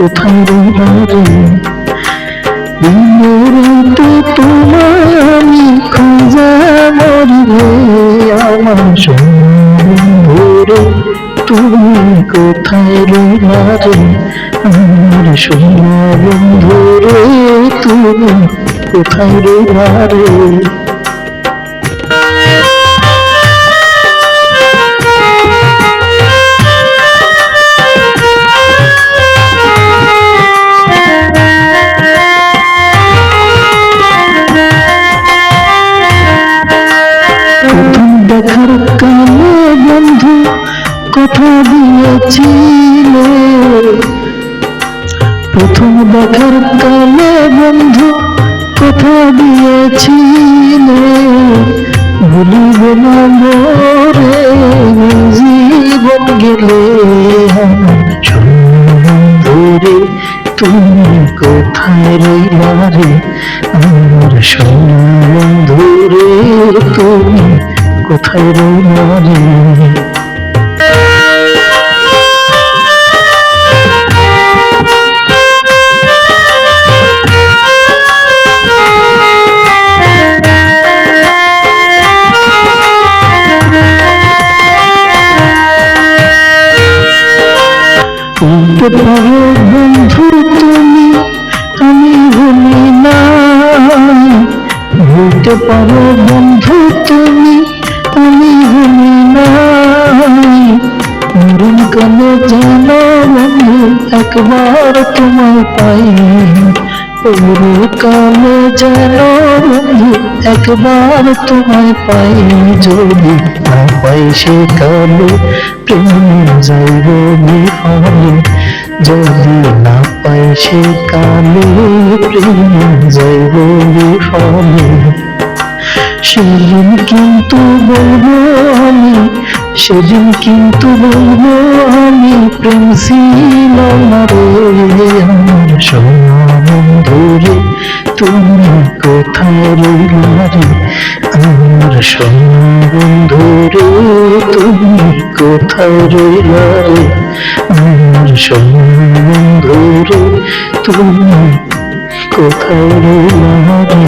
কোথায় রইলা রে? দিনের তো তোমায় আমি খুঁজে মরি রে, আমার বন্ধু রে তুমি কোথায় রইলা রে? আমার সোনা বন্ধু রে তুমি কোথায় রইলা রে? দেখার কালে বন্ধু কথা দিয়েছিলে, প্রথম দেখার কালে বন্ধু কথা দিয়েছিলে, ভুলিব না মোরে জীবন গেলে। বন্ধুরে তুমি কোথায় রইলা রে? আমার সোনা বন্ধুরে তুমি কোথায় রইলা রে? ভুলতে পারো বন্ধু তুমি, আমি ভুলি না। ভুলতে পারো বন্ধু তুমি, আমি ভুলি না। মরণ কালে যেন বন্ধু একবার তোমায় পাই, মরণ কালে যেন বন্ধু একবার তোমায় পাই। যদি না পাই সে কালে প্রেম যাইব বিফলে, যদি না পাই সে কালে প্রেম যাইব বিফলে। সেদিন কিন্তু বলবো আমি, সেদিন কিন্তু বলবো আমি প্রেম ছিল না রে। আমার সোনা বন্ধুরে তুমি কোথায় রইলা রে? আমার সোনা বন্ধুরে তুমি কোথায় রইলা রে? আমার সোনা বন্ধুরে তুমি কোথায় রইলা রে?